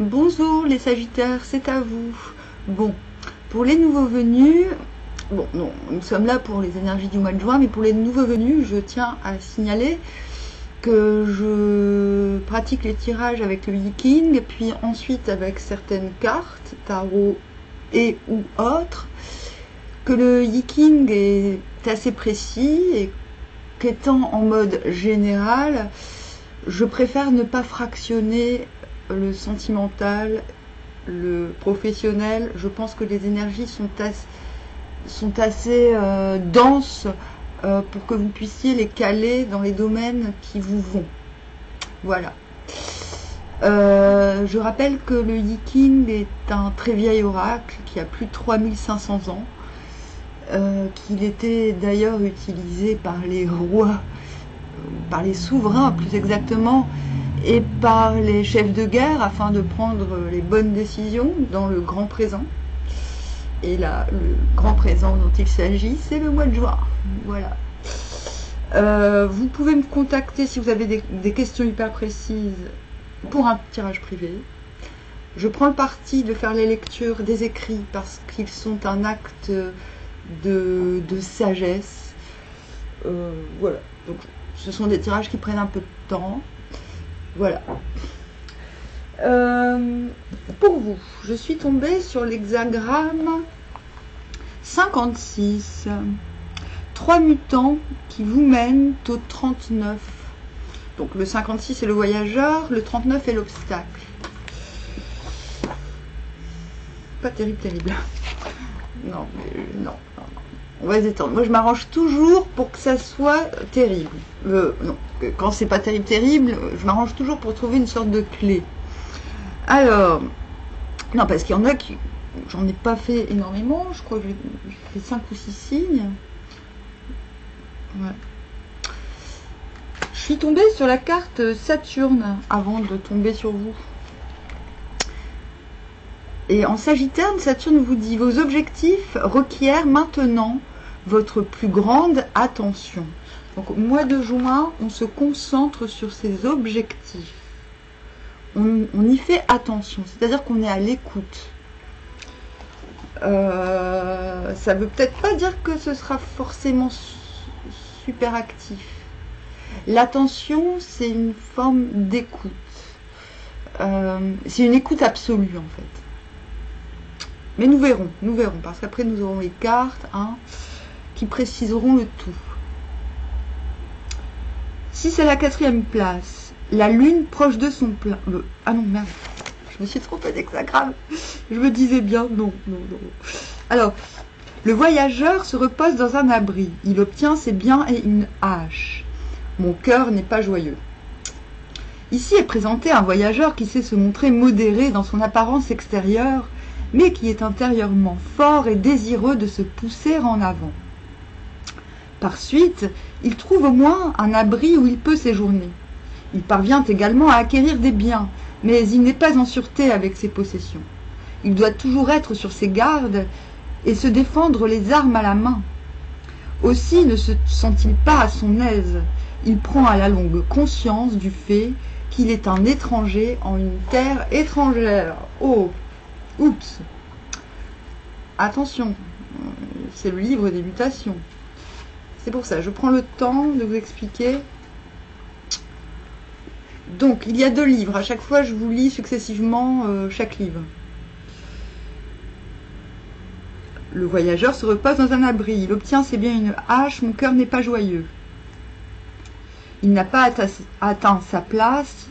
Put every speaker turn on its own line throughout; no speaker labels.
Bonjour les Sagittaires, c'est à vous. Bon, pour les nouveaux venus, bon, non, nous sommes là pour les énergies du mois de juin, mais pour les nouveaux venus, je tiens à signaler que je pratique les tirages avec le Yi-King, puis ensuite avec certaines cartes, tarot et ou autres, que le Yi-King est assez précis et qu'étant en mode général, je préfère ne pas fractionner le sentimental, le professionnel. Je pense que les énergies sont assez denses pour que vous puissiez les caler dans les domaines qui vous vont. Voilà. Je rappelle que le Yi-King est un très vieil oracle qui a plus de 3500 ans, qu'il était d'ailleurs utilisé par les rois, par les souverains plus exactement, et par les chefs de guerre afin de prendre les bonnes décisions dans le grand présent. Et là, le grand présent dont il s'agit, c'est le mois de juin. Voilà. Vous pouvez me contacter si vous avez des questions hyper précises pour un tirage privé. Je prends le parti de faire les lectures des écrits parce qu'ils sont un acte de sagesse. Voilà. Donc, ce sont des tirages qui prennent un peu de temps. Voilà. Pour vous, je suis tombée sur l'hexagramme 56. 3 mutants qui vous mènent au 39. Donc le 56 est le voyageur, le 39 est l'obstacle. Pas terrible, terrible. Non, mais non. On va se détendre. Moi, je m'arrange toujours pour que ça soit terrible. Non, quand c'est pas terrible, terrible, je m'arrange toujours pour trouver une sorte de clé. Alors, non, parce qu'il y en a qui... J'en ai pas fait énormément. Je crois que j'ai fait 5 ou 6 signes. Ouais. Je suis tombée sur la carte Saturne avant de tomber sur vous. Et en Sagittaire, Saturne vous dit: vos objectifs requièrent maintenant votre plus grande attention. Donc au mois de juin, on se concentre sur ces objectifs. On y fait attention, c'est-à-dire qu'on est à l'écoute. Ça veut peut-être pas dire que ce sera forcément super actif. L'attention, c'est une forme d'écoute. C'est une écoute absolue en fait. Mais nous verrons, parce qu'après nous aurons les cartes qui préciseront le tout. Si c'est la 4e place, la lune proche de son plein... Ah non, merde, je me suis trompée d'hexagramme. Je me disais bien, non. Alors, le voyageur se repose dans un abri. Il obtient ses biens et une hache. Mon cœur n'est pas joyeux. Ici est présenté un voyageur qui sait se montrer modéré dans son apparence extérieure, mais qui est intérieurement fort et désireux de se pousser en avant. Par suite, il trouve au moins un abri où il peut séjourner. Il parvient également à acquérir des biens, mais il n'est pas en sûreté avec ses possessions. Il doit toujours être sur ses gardes et se défendre les armes à la main. Aussi ne se sent-il pas à son aise. Il prend à la longue conscience du fait qu'il est un étranger en une terre étrangère. Oh! Oups! Attention, c'est le livre des mutations. C'est pour ça, je prends le temps de vous expliquer. Donc, il y a 2 livres. À chaque fois, je vous lis successivement chaque livre. Le voyageur se repose dans un abri. Il obtient ses biens une hache. Mon cœur n'est pas joyeux. Il n'a pas atteint sa place.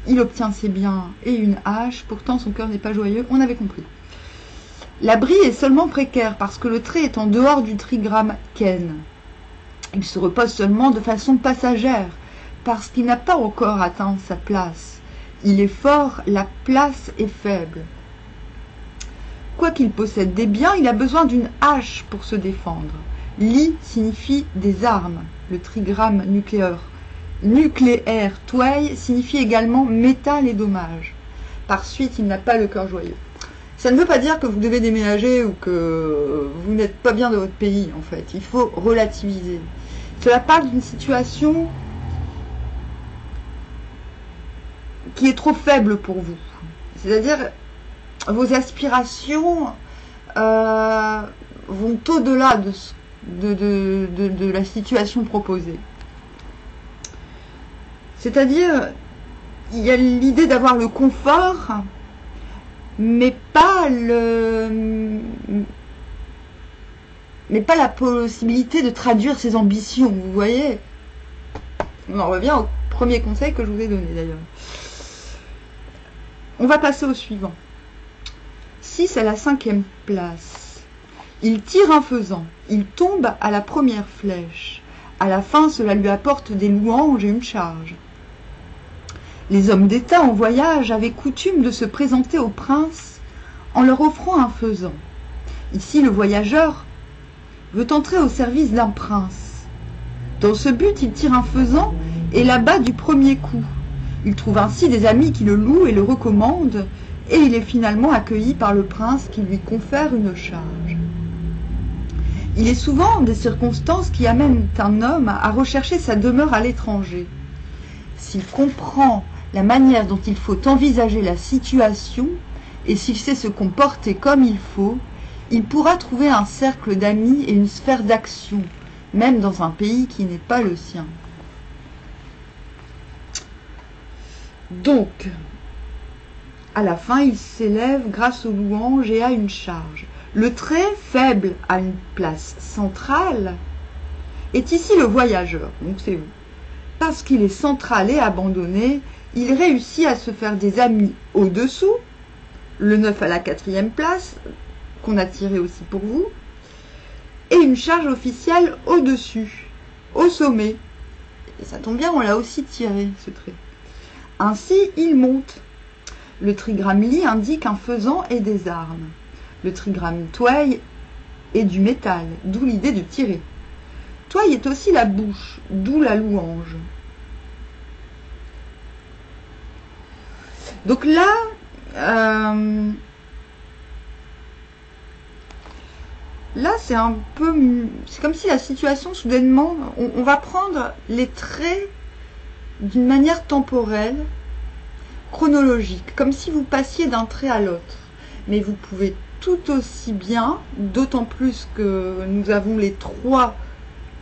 Il obtient ses biens et une hache. Pourtant, son cœur n'est pas joyeux. On avait compris. L'abri est seulement précaire parce que le trait est en dehors du trigramme Ken. Il se repose seulement de façon passagère parce qu'il n'a pas encore atteint sa place. Il est fort, la place est faible. Quoiqu'il possède des biens, il a besoin d'une hache pour se défendre. Li signifie des armes. Le trigramme nucléaire Tway signifie également métal et dommage. Par suite, il n'a pas le cœur joyeux. Ça ne veut pas dire que vous devez déménager ou que vous n'êtes pas bien dans votre pays, en fait. Il faut relativiser. Cela parle d'une situation qui est trop faible pour vous. C'est-à-dire, vos aspirations vont au-delà de la situation proposée. C'est-à-dire, il y a l'idée d'avoir le confort, mais pas la possibilité de traduire ses ambitions, vous voyez. On en revient au premier conseil que je vous ai donné d'ailleurs. On va passer au suivant. 6 à la 5e place. Il tire un faisan, il tombe à la première flèche. À la fin, cela lui apporte des louanges et une charge. Les hommes d'État en voyage avaient coutume de se présenter aux princes en leur offrant un faisan. Ici, le voyageur veut entrer au service d'un prince. Dans ce but, il tire un faisan et l'abat du premier coup. Il trouve ainsi des amis qui le louent et le recommandent, et il est finalement accueilli par le prince qui lui confère une charge. Il est souvent des circonstances qui amènent un homme à rechercher sa demeure à l'étranger. S'il comprend la manière dont il faut envisager la situation, et s'il sait se comporter comme il faut, il pourra trouver un cercle d'amis et une sphère d'action, même dans un pays qui n'est pas le sien. Donc, à la fin, il s'élève grâce aux louanges et à une charge. Le très faible à une place centrale est ici le voyageur, donc c'est vous. Parce qu'il est central et abandonné, il réussit à se faire des amis au-dessous, le 9 à la 4e place, qu'on a tiré aussi pour vous, et une charge officielle au-dessus, au sommet. Et ça tombe bien, on l'a aussi tiré, ce trait. Ainsi, il monte. Le trigramme Li indique un faisan et des armes. Le trigramme Tway est du métal, d'où l'idée de tirer. Tway est aussi la bouche, d'où la louange. Donc là, c'est un peu, c'est comme si la situation soudainement, on va prendre les traits d'une manière temporelle, chronologique, comme si vous passiez d'un trait à l'autre. Mais vous pouvez tout aussi bien, d'autant plus que nous avons les 3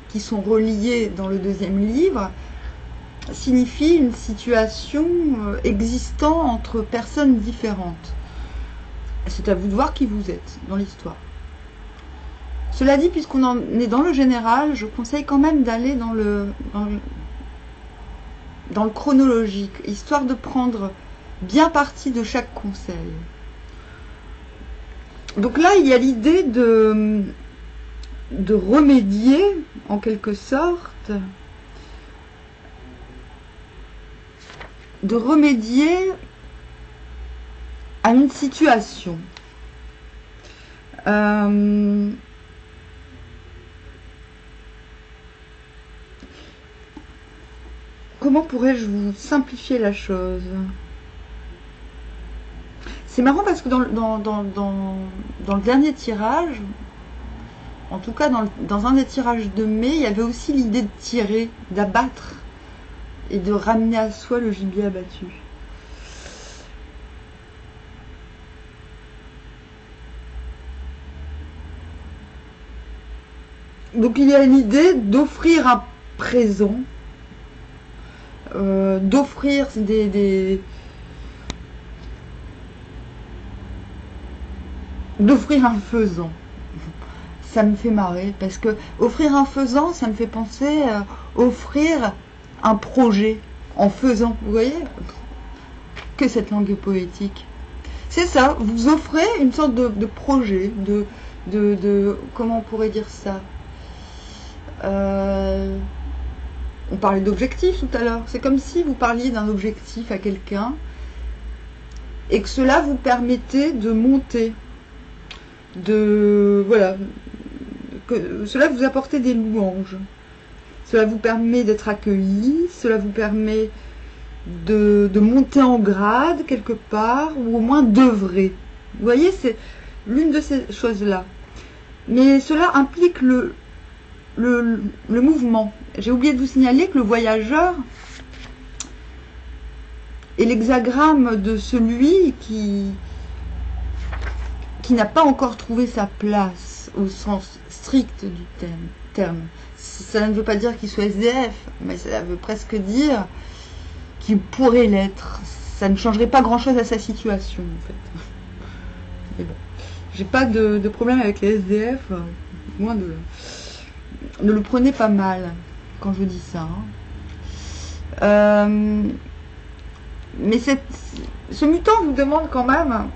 qui sont reliés dans le 2e livre, signifie une situation existant entre personnes différentes. C'est à vous de voir qui vous êtes dans l'histoire. Cela dit, puisqu'on en est dans le général, je conseille quand même d'aller dans le chronologique, histoire de prendre bien parti de chaque conseil. Donc là, il y a l'idée de remédier, en quelque sorte, à une situation. Comment pourrais-je vous simplifier la chose? C'est marrant parce que dans le dernier tirage, en tout cas dans un des tirages de mai, il y avait aussi l'idée de tirer, d'abattre et de ramener à soi le gibier abattu. Donc il y a l'idée d'offrir un présent, d'offrir d'offrir un faisan. Ça me fait marrer parce que offrir un faisan, ça me fait penser offrir un projet en faisant. Vous voyez que cette langue est poétique. C'est ça, vous offrez une sorte de projet, de comment on pourrait dire ça, on parlait d'objectif tout à l'heure. C'est comme si vous parliez d'un objectif à quelqu'un et que cela vous permettait de monter, voilà, que cela vous apportait des louanges. Cela vous permet d'être accueilli, cela vous permet de monter en grade quelque part, ou au moins d'œuvrer. Vous voyez, c'est l'une de ces choses-là. Mais cela implique le mouvement. J'ai oublié de vous signaler que le voyageur et l'hexagramme de celui qui n'a pas encore trouvé sa place au sens strict du terme. Ça ne veut pas dire qu'il soit SDF, mais ça veut presque dire qu'il pourrait l'être. Ça ne changerait pas grand-chose à sa situation, en fait. Mais bon, j'ai pas de problème avec les SDF, loin de là. Ne le prenez pas mal quand je dis ça. Mais ce mutant vous demande quand même...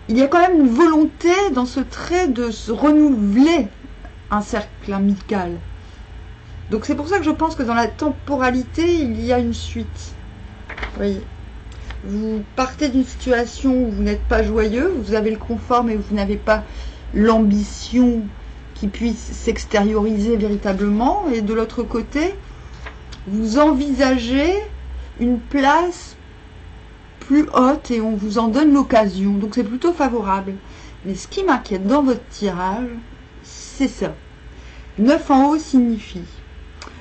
il y a quand même une volonté dans ce trait de se renouveler un cercle amical. Donc c'est pour ça que je pense que dans la temporalité, il y a une suite. Vous voyez, vous partez d'une situation où vous n'êtes pas joyeux, vous avez le confort, mais vous n'avez pas l'ambition qui puisse s'extérioriser véritablement. Et de l'autre côté, vous envisagez une place plus haute et on vous en donne l'occasion. Donc c'est plutôt favorable. Mais ce qui m'inquiète dans votre tirage, c'est ça. 9 en haut signifie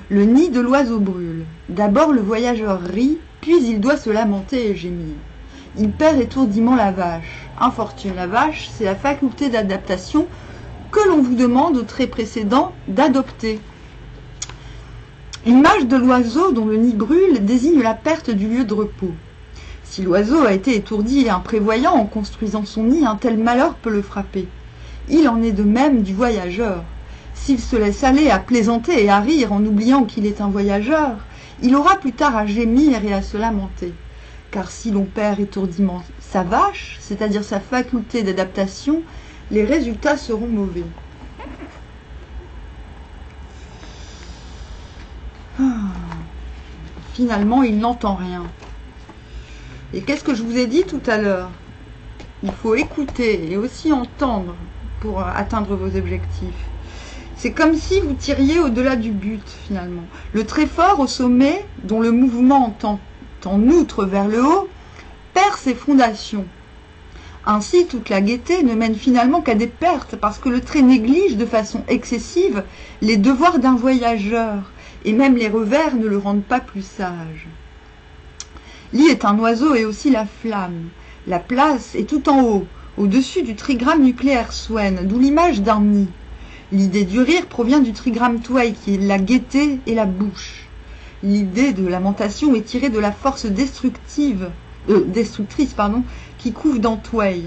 le nid de l'oiseau brûle. D'abord le voyageur rit, puis il doit se lamenter et gémir. Il perd étourdiment la vache. Infortune la vache, c'est la faculté d'adaptation que l'on vous demande au trait précédent d'adopter. L'image de l'oiseau dont le nid brûle désigne la perte du lieu de repos. Si l'oiseau a été étourdi et imprévoyant en construisant son nid, un tel malheur peut le frapper. Il en est de même du voyageur. S'il se laisse aller à plaisanter et à rire en oubliant qu'il est un voyageur, il aura plus tard à gémir et à se lamenter. Car si l'on perd étourdiment sa vache, c'est-à-dire sa faculté d'adaptation, les résultats seront mauvais. Finalement, il n'entend rien. Et qu'est-ce que je vous ai dit tout à l'heure? Il faut écouter et aussi entendre pour atteindre vos objectifs. C'est comme si vous tiriez au-delà du but, finalement. Le très fort au sommet, dont le mouvement tend en outre vers le haut, perd ses fondations. Ainsi, toute la gaieté ne mène finalement qu'à des pertes, parce que le trait néglige de façon excessive les devoirs d'un voyageur, et même les revers ne le rendent pas plus sage. Lit est un oiseau et aussi la flamme. La place est tout en haut, au-dessus du trigramme nucléaire Swen, d'où l'image d'un nid. L'idée du rire provient du trigramme Tway, qui est la gaieté et la bouche. L'idée de lamentation est tirée de la force destructrice qui couve dans Tway.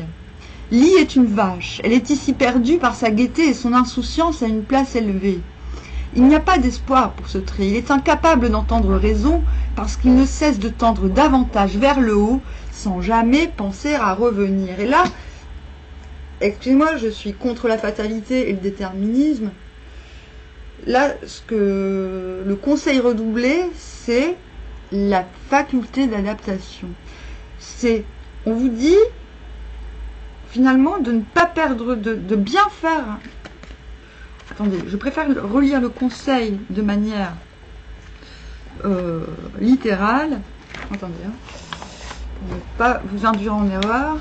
Lee est une vache. Elle est ici perdue par sa gaieté et son insouciance à une place élevée. Il n'y a pas d'espoir pour ce trait. Il est incapable d'entendre raison parce qu'il ne cesse de tendre davantage vers le haut sans jamais penser à revenir. Et là, excusez-moi, je suis contre la fatalité et le déterminisme. Là, le conseil redoublé, c'est la faculté d'adaptation. On vous dit, finalement, de ne pas perdre, de bien faire. Attendez, je préfère relire le conseil de manière littérale. Attendez, pour ne pas vous induire en erreur.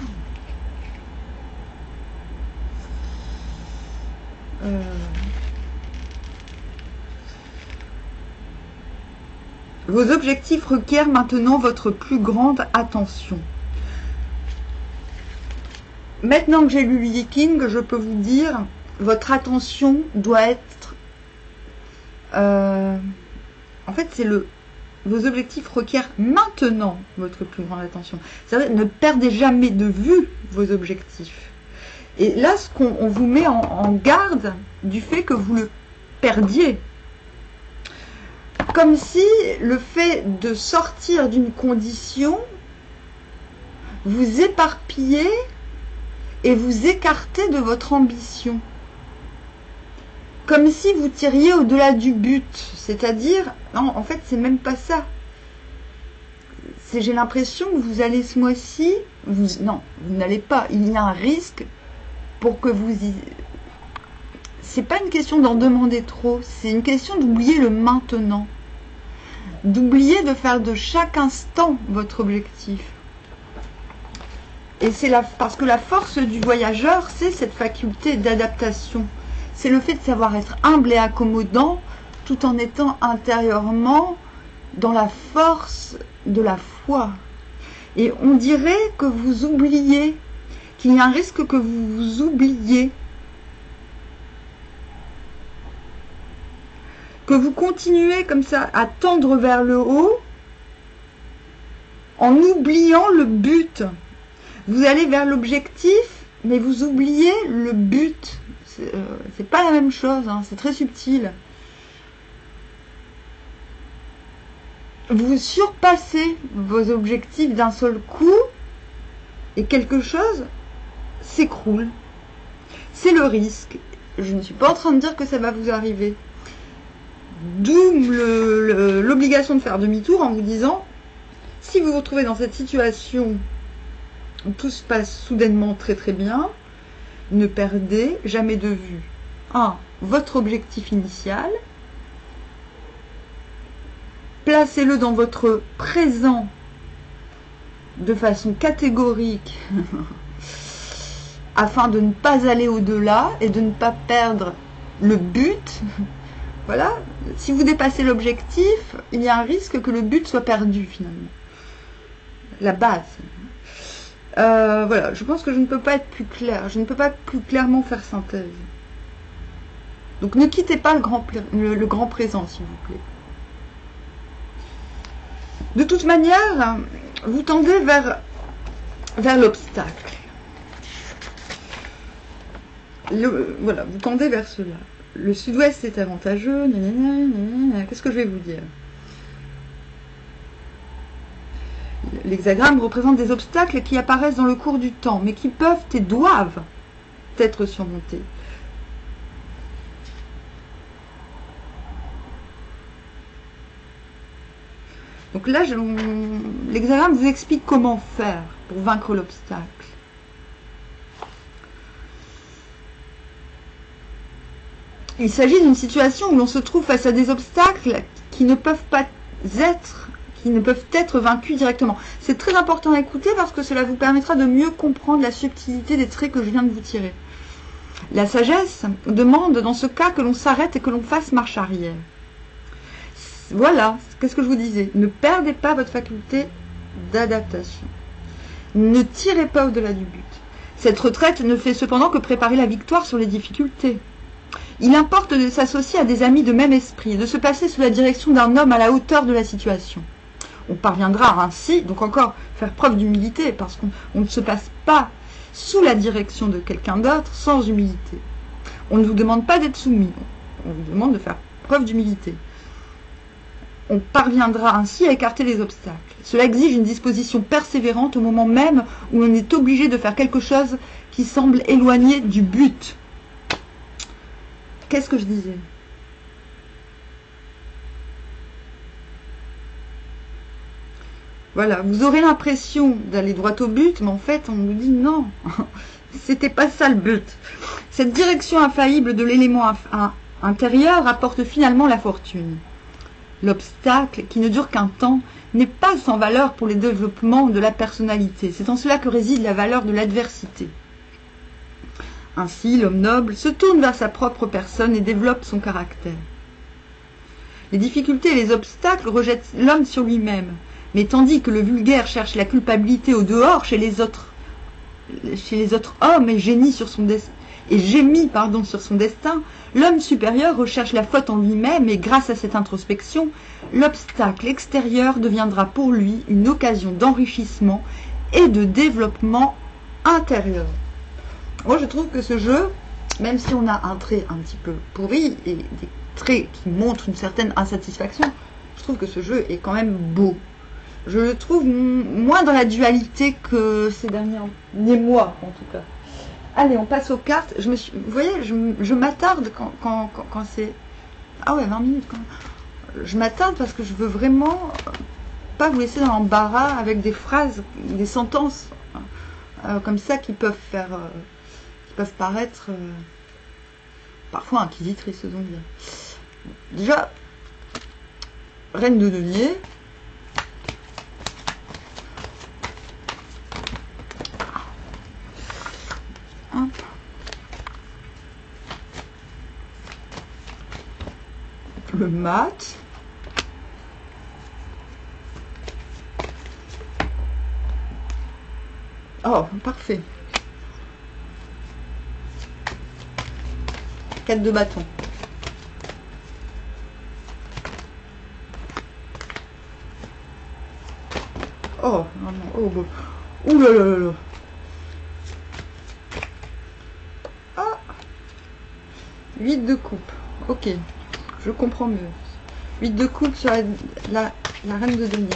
Vos objectifs requièrent maintenant votre plus grande attention. Maintenant que j'ai lu Lee King, je peux vous dire, votre attention doit être... en fait, vos objectifs requièrent maintenant votre plus grande attention. C'est-à-dire, ne perdez jamais de vue vos objectifs. Et là, on vous met en garde du fait que vous le perdiez. Comme si le fait de sortir d'une condition vous éparpillez et vous écartez de votre ambition. Comme si vous tiriez au-delà du but. C'est-à-dire, non, en fait, c'est même pas ça. J'ai l'impression que vous allez ce mois-ci... Non, vous n'allez pas. Il y a un risque pour que vous y... C'est pas une question d'en demander trop, c'est une question d'oublier le maintenant. D'oublier de faire de chaque instant votre objectif. Et c'est parce que la force du voyageur, c'est cette faculté d'adaptation. C'est le fait de savoir être humble et accommodant tout en étant intérieurement dans la force de la foi. Et on dirait que vous oubliez, qu'il y a un risque que vous vous oubliez, que vous continuez comme ça à tendre vers le haut en oubliant le but. Vous allez vers l'objectif, mais vous oubliez le but. C'est pas la même chose, hein, c'est très subtil. Vous surpassez vos objectifs d'un seul coup et quelque chose s'écroule. C'est le risque. Je ne suis pas en train de dire que ça va vous arriver. D'où l'obligation de faire demi-tour en vous disant, si vous vous retrouvez dans cette situation où tout se passe soudainement très très bien, ne perdez jamais de vue 1. Votre objectif initial, placez-le dans votre présent de façon catégorique afin de ne pas aller au-delà et de ne pas perdre le but. Voilà, si vous dépassez l'objectif, il y a un risque que le but soit perdu finalement. La base. Voilà, je pense que je ne peux pas être plus clair, je ne peux pas plus clairement faire synthèse. Donc ne quittez pas le grand présent, s'il vous plaît. De toute manière, vous tendez vers l'obstacle. Voilà, vous tendez vers cela. Le sud-ouest est avantageux. Qu'est-ce que je vais vous dire? L'hexagramme représente des obstacles qui apparaissent dans le cours du temps, mais qui peuvent et doivent être surmontés. Donc là, l'hexagramme vous explique comment faire pour vaincre l'obstacle. Il s'agit d'une situation où l'on se trouve face à des obstacles qui ne peuvent être vaincus directement. C'est très important à écouter parce que cela vous permettra de mieux comprendre la subtilité des traits que je viens de vous tirer. La sagesse demande dans ce cas que l'on s'arrête et que l'on fasse marche arrière. Voilà, qu'est-ce que je vous disais? Ne perdez pas votre faculté d'adaptation. Ne tirez pas au-delà du but. Cette retraite ne fait cependant que préparer la victoire sur les difficultés. Il importe de s'associer à des amis de même esprit, de se placer sous la direction d'un homme à la hauteur de la situation. On parviendra ainsi, donc encore faire preuve d'humilité, parce qu'on ne se passe pas sous la direction de quelqu'un d'autre sans humilité. On ne vous demande pas d'être soumis, on vous demande de faire preuve d'humilité. On parviendra ainsi à écarter les obstacles. Cela exige une disposition persévérante au moment même où l'on est obligé de faire quelque chose qui semble éloigné du but. Qu'est-ce que je disais? Voilà, vous aurez l'impression d'aller droit au but, mais en fait, on nous dit non, c'était pas ça le but. Cette direction infaillible de l'élément intérieur apporte finalement la fortune. L'obstacle, qui ne dure qu'un temps, n'est pas sans valeur pour le développement de la personnalité. C'est en cela que réside la valeur de l'adversité. Ainsi, l'homme noble se tourne vers sa propre personne et développe son caractère. Les difficultés et les obstacles rejettent l'homme sur lui-même, mais tandis que le vulgaire cherche la culpabilité au dehors chez les autres hommes et gémit sur son destin, l'homme supérieur recherche la faute en lui-même et grâce à cette introspection, l'obstacle extérieur deviendra pour lui une occasion d'enrichissement et de développement intérieur. Moi, je trouve que ce jeu, même si on a un trait un petit peu pourri et des traits qui montrent une certaine insatisfaction, je trouve que ce jeu est quand même beau. Je le trouve moins dans la dualité que ces derniers mois, en tout cas. Allez, on passe aux cartes. Vous voyez, je m'attarde quand c'est... Ah ouais, 20 minutes quand même. Je m'attarde parce que je veux vraiment pas vous laisser dans l'embarras avec des phrases, des sentences comme ça qui peuvent faire... qui peuvent paraître parfois inquisitrices, donc bien. Déjà, reine de denier. Hop. Le mat. Oh, parfait. 4 de bâton. Oh, non, non, oh, bon. Ouh là là là là. Ah, 8 de coupe. Ok, je comprends mieux. 8 de coupe sur la reine de denier.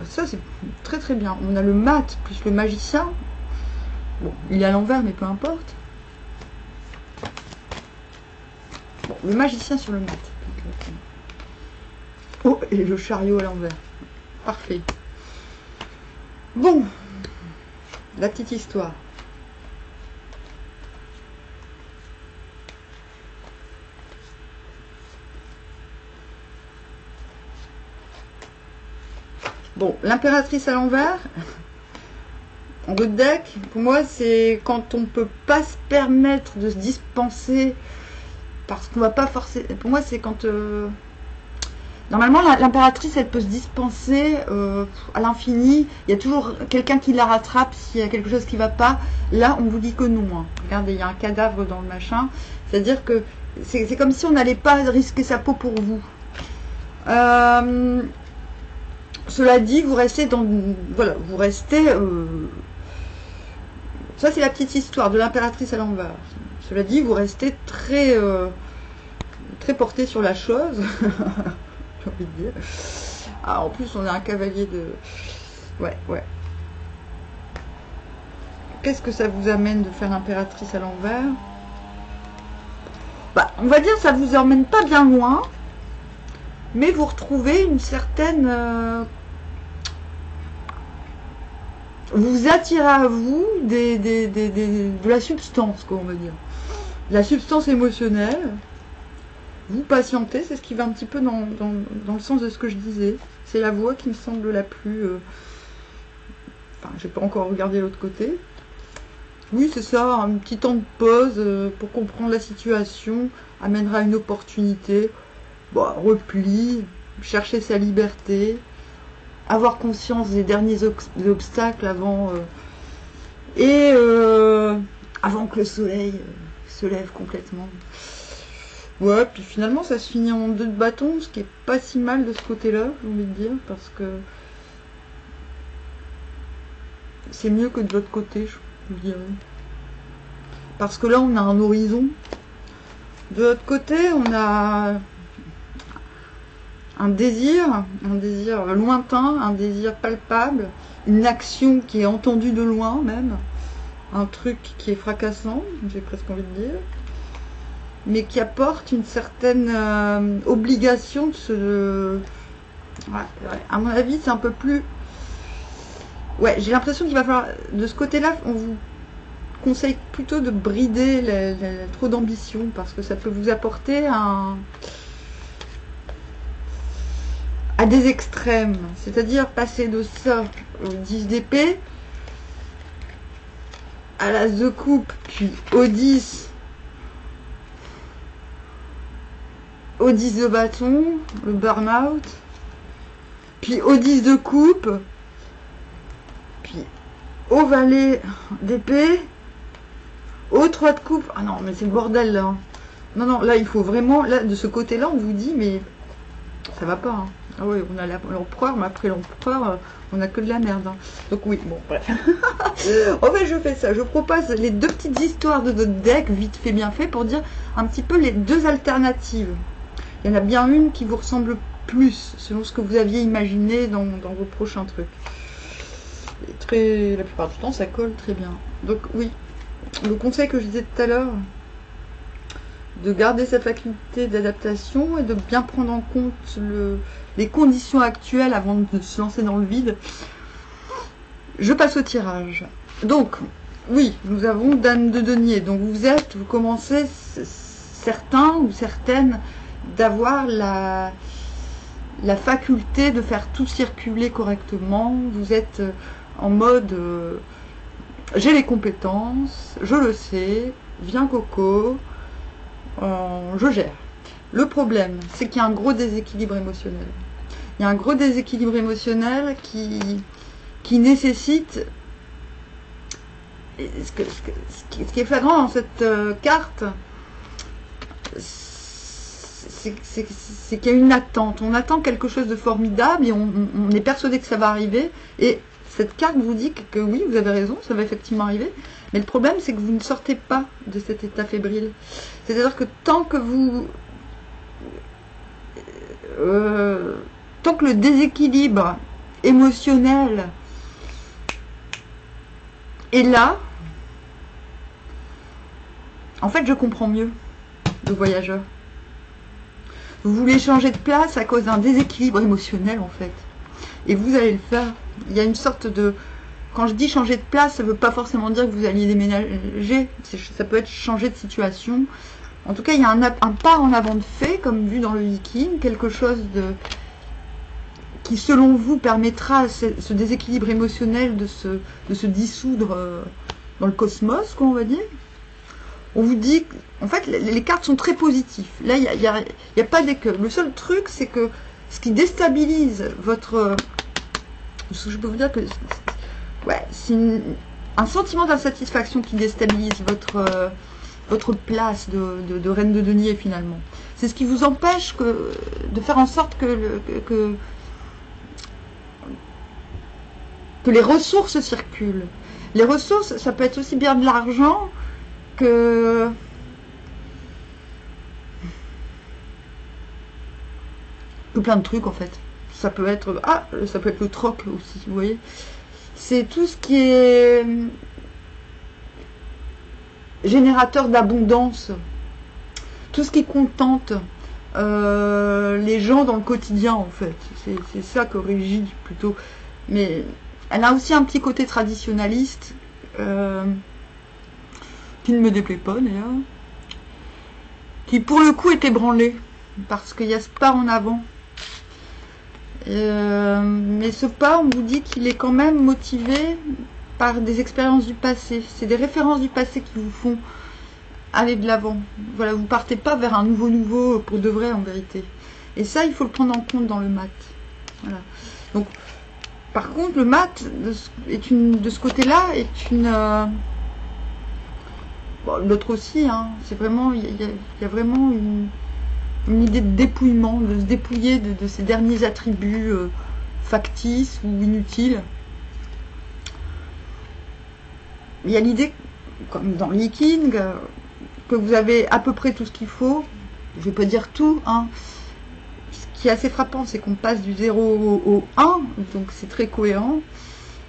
Ça c'est très très bien. On a le mat plus le magicien. Bon, il est à l'envers mais peu importe. Bon, le magicien sur le mat. Oh, et le chariot à l'envers. Parfait. Bon, la petite histoire. Bon, l'impératrice à l'envers, en good deck, pour moi, c'est quand on ne peut pas se permettre de se dispenser, parce qu'on va pas forcer. Pour moi, c'est quand... Normalement, l'impératrice, elle peut se dispenser à l'infini. Il y a toujours quelqu'un qui la rattrape s'il y a quelque chose qui ne va pas. Là, on vous dit que non. Hein. Regardez, il y a un cadavre dans le machin. C'est-à-dire que c'est comme si on n'allait pas risquer sa peau pour vous. Cela dit, vous restez dans... Voilà, vous restez... ça, c'est la petite histoire de l'impératrice à l'envers. Cela dit, vous restez très... très porté sur la chose. J'ai envie de dire. Ah, en plus, on a un cavalier de... Ouais, ouais. Qu'est-ce que ça vous amène de faire l'impératrice à l'envers? Bah, on va dire ça vous emmène pas bien loin, mais vous retrouvez une certaine... vous attirez à vous de la substance, quoi, on va dire. La substance émotionnelle. Vous patientez, c'est ce qui va un petit peu dans le sens de ce que je disais. C'est la voie qui me semble la plus... Enfin, j'ai pas encore regardé l'autre côté. Oui, c'est ça, un petit temps de pause pour comprendre la situation amènera une opportunité. Bon, repli, chercher sa liberté, avoir conscience des derniers obstacles avant... avant que le soleil se lève complètement. Ouais, puis finalement ça se finit en 2 de bâton, ce qui est pas si mal de ce côté-là, j'ai envie de dire, parce que c'est mieux que de l'autre côté, je dirais. Parce que là on a un horizon. De l'autre côté, on a un désir lointain, un désir palpable, une action qui est entendue de loin même, un truc qui est fracassant, j'ai presque envie de dire, mais qui apporte une certaine obligation de se... Ouais, à mon avis, c'est un peu plus... Ouais, j'ai l'impression qu'il va falloir... De ce côté-là, on vous conseille plutôt de brider trop d'ambition, parce que ça peut vous apporter à des extrêmes. C'est-à-dire passer de ça au 10 d'épée, à l'as de coupe, puis au 10... au 10 de bâton, le burn-out, puis au 10 de coupe, puis au valet d'épée, au 3 de coupe. Ah non, mais c'est le bordel là. Non, non, là il faut vraiment, là de ce côté-là, on vous dit, mais ça va pas. Hein. Ah oui, on a l'empereur, mais après l'empereur, on a que de la merde. Hein. Donc oui, bon, bref. En fait, je fais ça. Je propose les 2 petites histoires de notre deck, vite fait, bien fait, pour dire un petit peu les 2 alternatives. Il y en a bien une qui vous ressemble plus, selon ce que vous aviez imaginé dans vos prochains trucs. La plupart du temps, ça colle très bien. Donc oui, le conseil que je disais tout à l'heure, de garder cette faculté d'adaptation et de bien prendre en compte les conditions actuelles avant de se lancer dans le vide. Je passe au tirage. Donc, oui, nous avons Dame de denier. Donc vous commencez, certains ou certaines, d'avoir la faculté de faire tout circuler correctement. Vous êtes en mode j'ai les compétences, je le sais, viens Coco, je gère. Le problème, c'est qu'il y a un gros déséquilibre émotionnel. Il y a un gros déséquilibre émotionnel qui nécessite... Ce qui est flagrant dans cette carte, c'est qu'il y a une attente. On attend quelque chose de formidable et on est persuadé que ça va arriver. Et cette carte vous dit que oui, vous avez raison, ça va effectivement arriver. Mais le problème, c'est que vous ne sortez pas de cet état fébrile. C'est-à-dire que tant que le déséquilibre émotionnel est là, en fait, je comprends mieux le voyageur. Vous voulez changer de place à cause d'un déséquilibre émotionnel, en fait. Et vous allez le faire. Il y a une sorte de... Quand je dis changer de place, ça ne veut pas forcément dire que vous alliez déménager. Ça peut être changer de situation. En tout cas, il y a un pas en avant de fait, comme vu dans le Viking, quelque chose qui, selon vous, permettra à ce déséquilibre émotionnel de se dissoudre dans le cosmos, quoi, on va dire. On vous dit, en fait, les cartes sont très positives. Là, il n'y a pas d'écueil. Le seul truc, c'est que ce qui déstabilise votre... Je peux vous dire que... Ouais, c'est un sentiment d'insatisfaction qui déstabilise votre place de reine de denier, finalement. C'est ce qui vous empêche de faire en sorte que les ressources circulent. Les ressources, ça peut être aussi bien de l'argent que plein de trucs, en fait. Ça peut être le troc aussi, vous voyez. C'est tout ce qui est générateur d'abondance, tout ce qui contente les gens dans le quotidien, en fait. C'est ça que régit plutôt. Mais elle a aussi un petit côté traditionnaliste qui ne me déplaît pas, d'ailleurs, qui pour le coup est ébranlé parce qu'il y a ce pas en avant. Mais ce pas, on vous dit qu'il est quand même motivé par des expériences du passé. C'est des références du passé qui vous font aller de l'avant. Voilà, vous partez pas vers un nouveau pour de vrai, en vérité. Et ça, il faut le prendre en compte dans le mat. Voilà. Donc, par contre, le mat, de ce côté-là, est une... bon, l'autre aussi, hein, c'est vraiment... Il y a vraiment une idée de dépouillement, de se dépouiller de ces derniers attributs factices ou inutiles. Il y a l'idée, comme dans le Viking, que vous avez à peu près tout ce qu'il faut. Je ne vais pas dire tout, hein. Ce qui est assez frappant, c'est qu'on passe du 0 au 1, donc c'est très cohérent.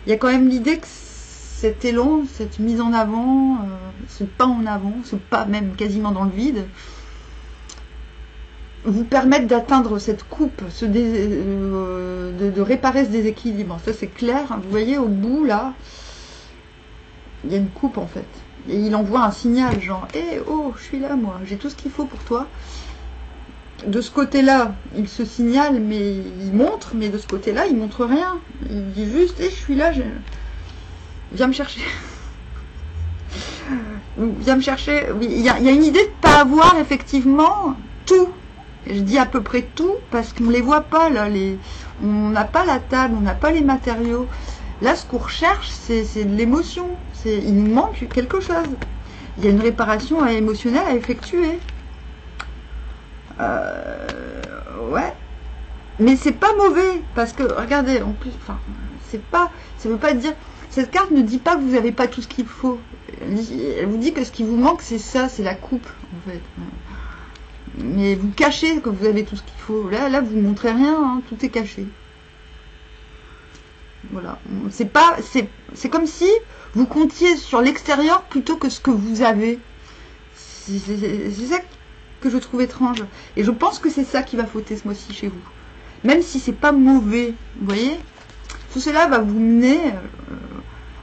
Il y a quand même l'idée que cet élan, cette mise en avant, ce pas en avant, ce pas même quasiment dans le vide, vous permettent d'atteindre cette coupe, de réparer ce déséquilibre. Ça, c'est clair. Vous voyez, au bout, là, il y a une coupe, en fait. Et il envoie un signal, genre, « Eh, oh, je suis là, moi. J'ai tout ce qu'il faut pour toi. » De ce côté-là, il se signale, mais il montre. Mais de ce côté-là, il montre rien. Il dit juste, « Eh, je suis là. Viens me chercher. » Viens me chercher. Il y a une idée de ne pas avoir, effectivement, tout. Je dis à peu près tout parce qu'on ne les voit pas là, on n'a pas la table, on n'a pas les matériaux. Là, ce qu'on recherche, c'est de l'émotion. Il nous manque quelque chose. Il y a une réparation émotionnelle à effectuer. Ouais. Mais c'est pas mauvais parce que regardez, en plus, enfin, ça veut pas dire. Cette carte ne dit pas que vous n'avez pas tout ce qu'il faut. Elle vous dit que ce qui vous manque, c'est ça, c'est la coupe, en fait. Mais vous cachez que vous avez tout ce qu'il faut. Là, vous ne montrez rien, hein, tout est caché. Voilà. C'est comme si vous comptiez sur l'extérieur plutôt que ce que vous avez. C'est ça que je trouve étrange. Et je pense que c'est ça qui va fauter ce mois-ci chez vous. Même si c'est pas mauvais, vous voyez. Tout cela va vous mener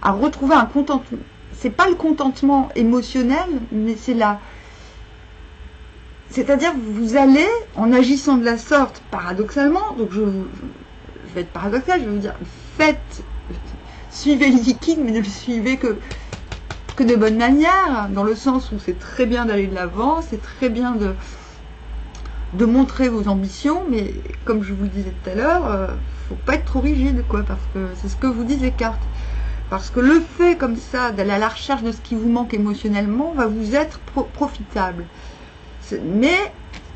à retrouver un contentement. C'est pas le contentement émotionnel, mais c'est la... C'est-à-dire vous allez, en agissant de la sorte, paradoxalement, donc je vais être paradoxal, je vais vous dire, suivez le Viking, mais ne le suivez que que de bonnes manières, dans le sens où c'est très bien d'aller de l'avant, c'est très bien de montrer vos ambitions, mais comme je vous le disais tout à l'heure, faut pas être trop rigide, quoi, parce que c'est ce que vous disent les cartes. Parce que le fait comme ça d'aller à la recherche de ce qui vous manque émotionnellement va vous être profitable. Mais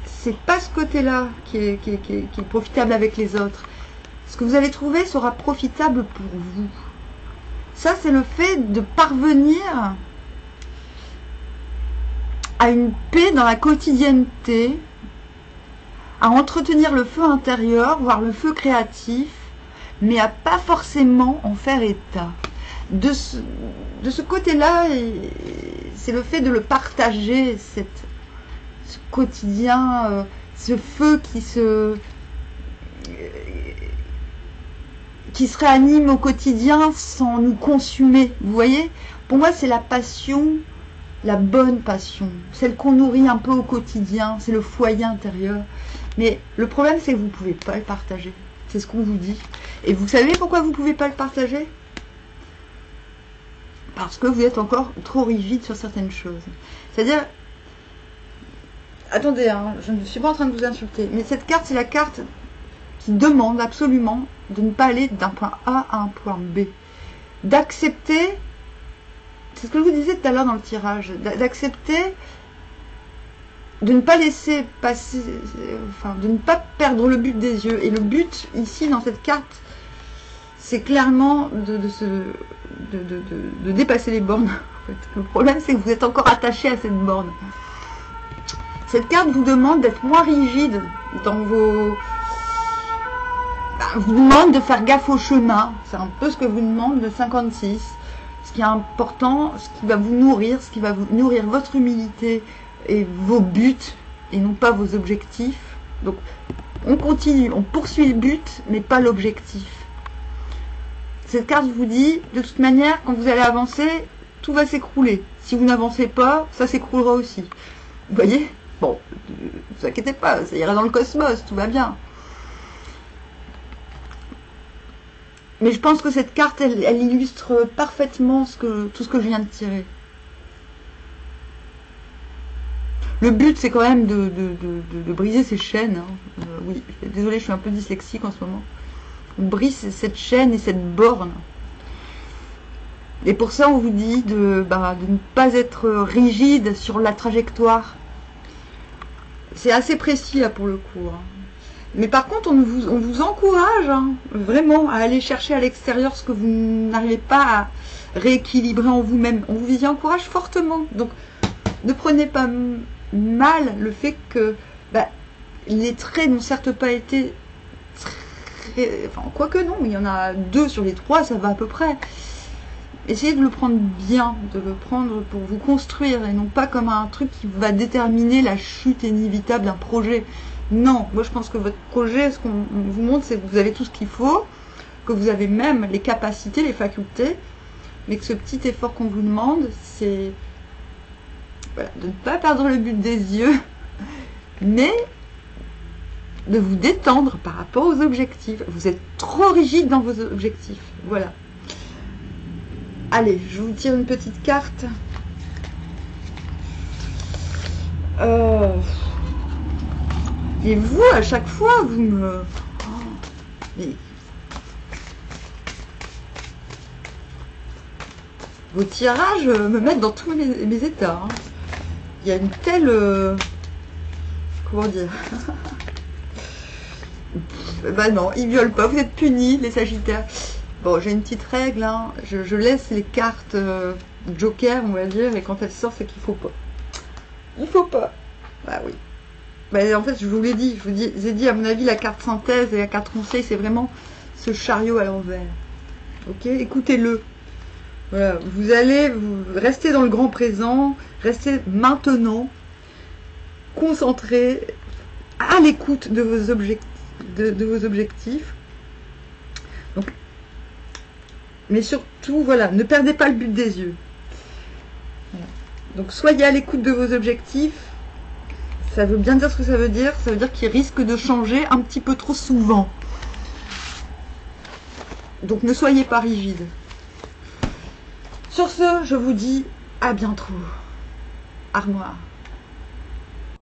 c'est pas ce côté-là qui est profitable avec les autres. Ce que vous allez trouver sera profitable pour vous. Ça, c'est le fait de parvenir à une paix dans la quotidienneté, à entretenir le feu intérieur, voire le feu créatif, mais à pas forcément en faire état. De ce côté-là, c'est le fait de le partager, ce quotidien, ce feu qui se réanime au quotidien sans nous consumer. Vous voyez, pour moi, c'est la passion, la bonne passion, celle qu'on nourrit un peu au quotidien, c'est le foyer intérieur. Mais le problème, c'est que vous ne pouvez pas le partager. C'est ce qu'on vous dit. Et vous savez pourquoi vous ne pouvez pas le partager? Parce que vous êtes encore trop rigide sur certaines choses. C'est-à-dire, attendez, hein, je ne suis pas en train de vous insulter, mais cette carte, c'est la carte qui demande absolument de ne pas aller d'un point A à un point B. D'accepter, c'est ce que je vous disais tout à l'heure dans le tirage, d'accepter de ne pas laisser passer, enfin, de ne pas perdre le but des yeux. Et le but, ici, dans cette carte, c'est clairement de dépasser les bornes. En fait. Le problème, c'est que vous êtes encore attaché à cette borne. Cette carte vous demande d'être moins rigide dans vos... vous demande de faire gaffe au chemin. C'est un peu ce que vous demande le 56. Ce qui est important, ce qui va vous nourrir, ce qui va vous nourrir votre humilité et vos buts, et non pas vos objectifs. Donc, on continue, on poursuit le but, mais pas l'objectif. Cette carte vous dit, de toute manière, quand vous allez avancer, tout va s'écrouler. Si vous n'avancez pas, ça s'écroulera aussi. Vous voyez? Bon, ne vous inquiétez pas, ça ira dans le cosmos, tout va bien. Mais je pense que cette carte, elle illustre parfaitement tout ce que je viens de tirer. Le but, c'est quand même de briser ces chaînes. Hein. Oui, désolée, je suis un peu dyslexique en ce moment. On brise cette chaîne et cette borne. Et pour ça, on vous dit de ne pas être rigide sur la trajectoire. C'est assez précis, là, pour le coup. Hein. Mais par contre, on vous encourage, hein, vraiment, à aller chercher à l'extérieur ce que vous n'arrivez pas à rééquilibrer en vous-même. On vous y encourage fortement. Donc, ne prenez pas mal le fait que les traits n'ont certes pas été très... Enfin, quoique non, il y en a 2 sur les 3, ça va à peu près. Essayez de le prendre bien, de le prendre pour vous construire, et non pas comme un truc qui va déterminer la chute inévitable d'un projet. Non, moi je pense que votre projet, ce qu'on vous montre, c'est que vous avez tout ce qu'il faut, que vous avez même les capacités, les facultés, mais que ce petit effort qu'on vous demande, c'est voilà, de ne pas perdre le but des yeux, mais de vous détendre par rapport aux objectifs. Vous êtes trop rigide dans vos objectifs. Voilà. Allez, je vous tire une petite carte. Et vous, à chaque fois, vous me... Mais... Vos tirages me mettent dans tous mes états. Hein. Il y a une telle... Comment dire? Bah non, ils violent pas. Vous êtes punis, les Sagittaires. Bon, j'ai une petite règle. Hein. Je laisse les cartes joker, on va dire, et quand elles sortent, c'est qu'il faut pas. Il faut pas. Bah oui. Bah, en fait, je vous l'ai dit. Je vous ai dit, à mon avis, la carte synthèse et la carte conseil, c'est vraiment ce chariot à l'envers. Ok, écoutez-le. Voilà, vous allez rester dans le grand présent, rester maintenant, concentré, à l'écoute de vos objectifs. Donc, mais surtout, voilà, ne perdez pas le but des yeux. Voilà. Donc, soyez à l'écoute de vos objectifs. Ça veut bien dire ce que ça veut dire. Ça veut dire qu'ils risquent de changer un petit peu trop souvent. Donc, ne soyez pas rigide. Sur ce, je vous dis À bientôt. Armoire.